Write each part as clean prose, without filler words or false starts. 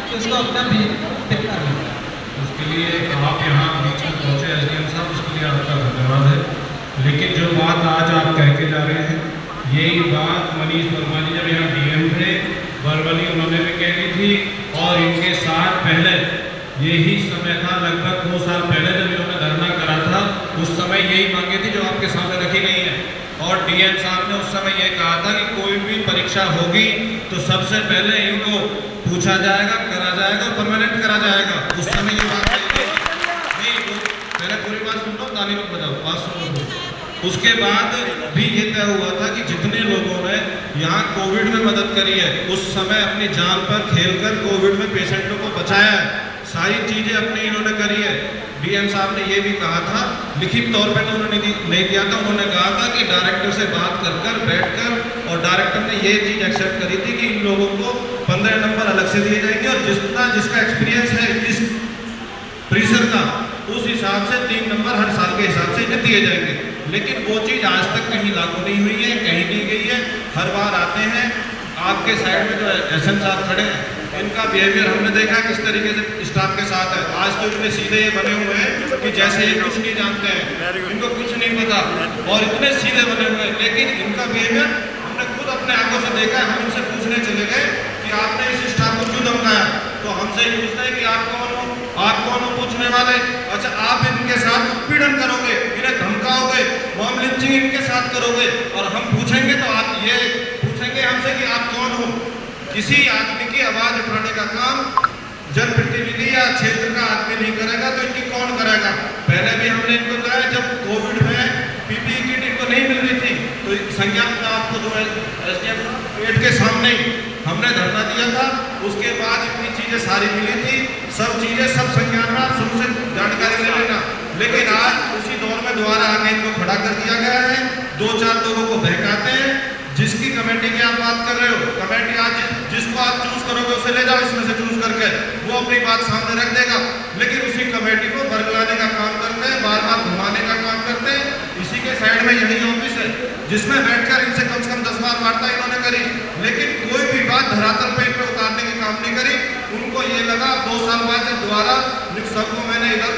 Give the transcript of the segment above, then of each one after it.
कि उसको अपना पिक कर लें। उसके लिए आप यहाँ बीच में पहुँचे एसडीएम साहब, उसके लिए आपका धन्यवाद है। लेकिन जो बात आज आप कह के जा रहे हैं, यही बात मनीष वर्मा जी जब यहाँ डीएम थे वर्बली उन्होंने भी कह दी थी, और इनके साथ पहले यही समय था, लगभग 2 साल पहले जब इन्होंने धरना करा था, उस समय यही मांगे थी जो आपके सामने रखी गई है। और डीएम साहब ने उस समय ये कहा था कि कोई भी परीक्षा होगी तो सबसे पहले इनको पूछा जाएगा, करा जाएगा, परमानेंट करा जाएगा। उस समय ये बात नहीं, पहले पूरी बात सुन लो, ताली मत बजाओ, बात सुन लो। उसके बाद भी ये तय हुआ था कि जितने लोगों ने यहाँ कोविड में मदद करी है, उस समय अपनी जान पर खेलकर कोविड में पेशेंटों को बचाया है, सारी चीजें अपने इन्होंने करी है। डीएम साहब ने ये भी कहा था, लिखित तौर पे तो उन्होंने नहीं दिया था, उन्होंने कहा था कि डायरेक्टर से बात कर बैठकर, और डायरेक्टर ने ये चीज एक्सेप्ट करी थी कि इन लोगों को 15 नंबर अलग से दिए जाएंगे, और जिसका एक्सपीरियंस है इस परिसर का, उस हिसाब से 3 नंबर हर साल के हिसाब से इन्हें दिए जाएंगे। लेकिन वो चीज आज तक कहीं लागू नहीं हुई है, कहीं नहीं गई है। हर बार आते हैं, आपके साइड में जो एसएम साहब खड़े हैं, इनका बिहेवियर हमने देखा है किस तरीके से स्टाफ के साथ है। आज तो इतने सीधे ये बने हुए हैं कि जैसे ये कुछ नहीं जानते हैं, इनको कुछ नहीं पता, और इतने सीधे बने हुए हैं। लेकिन इनका बिहेवियर हमने खुद अपने आंखों से देखा है। हम इनसे पूछने चले गए कि आपने इस स्टाफ को क्यों धमकाया, तो हमसे ही पूछते हैं कि आप कौन हो, आप कौन हो पूछने वाले। अच्छा, आप इनके साथ उत्पीड़न करोगे, इन्हें धमकाओगे, मॉब लिंचिंग इनके साथ करोगे, और हम पूछेंगे तो आप ये पूछेंगे हमसे कि आप कौन हो। किसी आदमी की आवाज उठाने का काम जनप्रतिनिधि या क्षेत्र का आदमी नहीं करेगा तो इनकी कौन करेगा। पहले भी हमने इनको कहा, जब कोविड में पीपीई किट इनको नहीं मिल रही थी तो संज्ञान में आपको जो है एसडीएम गेट के सामने हमने धरना दिया था। उसके बाद इतनी चीजें सारी मिली थी, सब चीजें सब संज्ञान में, आप शुरू से जानकारी ले लेना। लेकिन आज उसी दौर में दोबारा आगे इनको खड़ा कर दिया गया है, 2-4 लोगों को बहकाते हैं। जिसकी कमेटी की आप बात कर रहे हो, कमेटी आज जिसको आप चूज करोगे उसे ले जाओ, इसमें से चूज करके वो अपनी बात सामने रख देगा। लेकिन उसी कमेटी को बरगलाने का काम करते हैं, बार बार घुमाने का काम करते हैं। इसी के साइड में यही ऑफिस है जिसमें बैठकर इनसे कम से कम 10 बार वार्ता इन्होंने करी, लेकिन कोई भी बात धरातल पे इनको उतारने की काम नहीं करी। उनको ये लगा 2 साल बाद जब दोबारा सबको मैंने इधर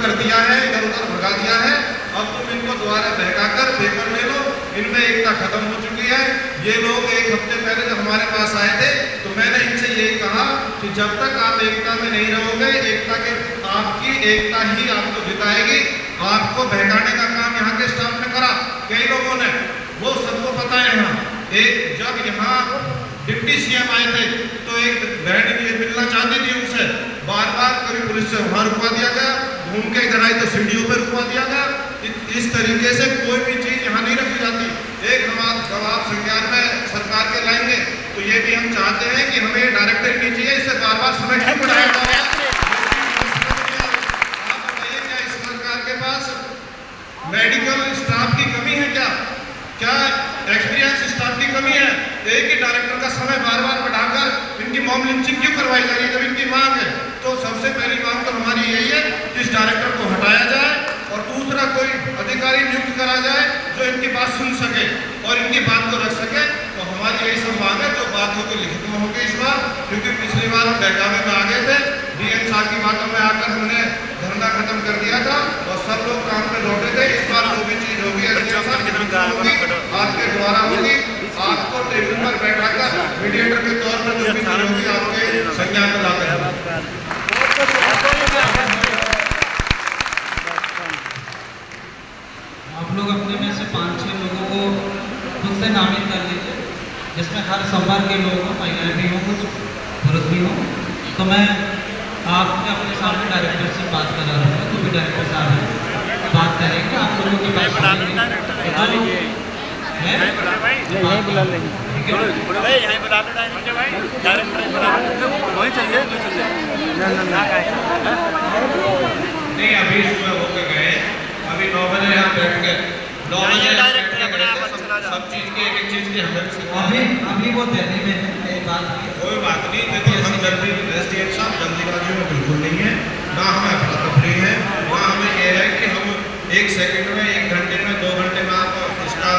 कर दिया है, इधर उधर भगा दिया है, अब तुम इनको दोबारा बहकाकर पेपर ले लो, इनमें एकता खत्म हो चुकी है। ये लोग 1 हफ्ते पहले जब हमारे पास आए थे तो मैंने इनसे यही कहा कि जब तक आप एकता में नहीं रहोगे, आपकी एकता ही आपको जिताएगी। आपको बहकाने का काम यहाँ के स्टाफ ने करा, कई लोगों ने, वो सबको पता है। यहाँ जब यहाँ डिप्टी सीएम आए थे तो एक बहन ये मिलना चाहती थी, उनसे बार कभी पुलिस से वहां रुकवा दिया गया, घूम के इधर आई तो सीढ़ियों पर रुकवा दिया गया। इस तरीके से कोई भी चीज यहाँ नहीं रखी जाती। एक जब आप संज्ञान में सरकार के लाएंगे तो ये भी हम चाहते हैं कि हमें डायरेक्टर नहीं चाहिए, इससे बार समय क्यों बढ़ाया जा रहा है। आप बताइए, क्या इस सरकार के पास मेडिकल स्टाफ की कमी है? क्या एक्सपीरियंस स्टाफ की कमी है? एक ही डायरेक्टर का समय बार बढ़ाकर इनकी मॉब लिंचिंग क्यों करवाई जा रही है जब इनकी मांग है? तो सबसे पहली मांग तो हमारी यही है कि इस डायरेक्टर को हटाया जाए, और दूसरा कोई अधिकारी नियुक्त करा जाए जो इनकी बात सुन सके और इनकी बात को रख सके। तो हमारी यही सब मांग है, जो बात होगी लिखित में होगी इस बार, क्योंकि पिछली बार हम बहकावे में आ गए थे, डीएम साहब की बातों में आकर हमने धरना खत्म कर दिया था और सब लोग काम पे लौटे थे। इस बार जो भी चीज होगी आपके द्वारा होगी, आपको टेबल पर बैठाकर मीडिएटर के तौर पर जो भी चीज होगी आपके संज्ञान में लाते हैं। आप लोग अपने में से 5-6 लोगों को खुद से नामित कर लीजिए, जिसमें हर संवर्ग के लोग हों, महिलाएं भी हों, कुछ पुरुष भी हों। तो मैं आपने अपने सामने डायरेक्टर से बात करा रहा हूँ, तो भी डायरेक्टर साहब हैं, बात करेंगे आप लोगों की बात सुनेंगे। नहीं, अभी सुबह होकर गए, अभी 9 बजे यहाँ बैठ गए, 9 बजे सब चीज की एक चीज की हमें अभी वो दिल्ली में है, कोई बात नहीं। देखो, हम जल्दी एसडीएम साहब जल्दीबाजी में बिल्कुल नहीं है, ना हमें अफरा तफरी है, ना हमें ये है कि हम 1 सेकंड में, 1 घंटे में, 2 घंटे में आप इसका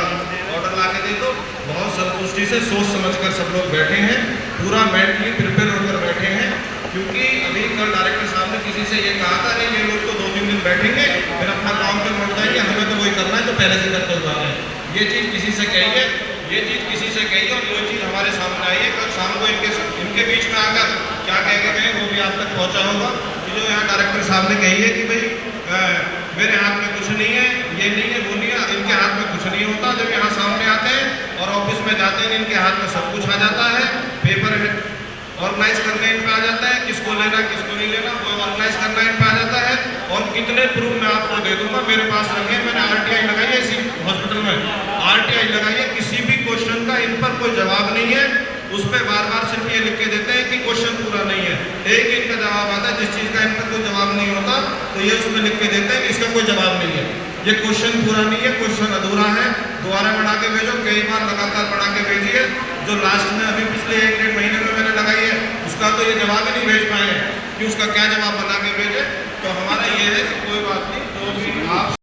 ऑर्डर ला के दे दो। बहुत संतुष्टि से सोच समझ कर सब लोग बैठे हैं, पूरा मेंटली प्रिपेयर होकर बैठे हैं। क्योंकि अभी कल डायरेक्टर साहब ने किसी से ये कहा था, नहीं ये लोग तो 2-3 दिन बैठेंगे फिर अपना काम पे लौट जाएंगे, हमें तो वही करना है जो पहले से करते हुए आ रहे हैं। ये चीज़ किसी से कही है, ये चीज़ किसी से कही है, और ये चीज़ हमारे सामने आई है। कल शाम को इनके बीच में आकर क्या कह के गए वो भी आप तक पहुँचा होगा कि जो यहाँ डायरेक्टर साहब ने कही है कि भाई मेरे हाथ में कुछ नहीं है, ये नहीं है, वो नहीं है, इनके हाथ में कुछ नहीं होता। जब यहाँ सामने आते हैं और ऑफिस में जाते हैं इनके हाथ में सब कुछ आ जाता है, पेपर है ऑर्गेनाइज करना इन पे आ जाता है, किसको लेना किसको नहीं लेना वो ऑर्गेनाइज करना इन पे आ जाता है। और कितने प्रूफ मैं आपको दे दूंगा, मेरे पास रखे, मैंने RTI लगाई है इसी हॉस्पिटल में, RTI लगाई है, किसी भी क्वेश्चन का इन पर कोई जवाब नहीं है। उस पर बार बार सिर्फ ये लिख के देते हैं कि क्वेश्चन पूरा नहीं है, एक इनका जवाब आता है, जिस चीज़ का इन पर कोई जवाब नहीं होता तो ये उसमें लिख के देते हैं कि इसका कोई जवाब नहीं है, ये क्वेश्चन पूरा नहीं है, क्वेश्चन अधूरा है, दोबारा बना के भेजो। कई बार लगातार बना के भेजिए, जो लास्ट में अभी पिछले 1-1.5 महीने में मैंने लगाई है उसका तो ये जवाब ही नहीं भेज पाए हैं कि उसका क्या जवाब बना के भेजे। तो हमारा ये है कि कोई बात नहीं, जो भी आप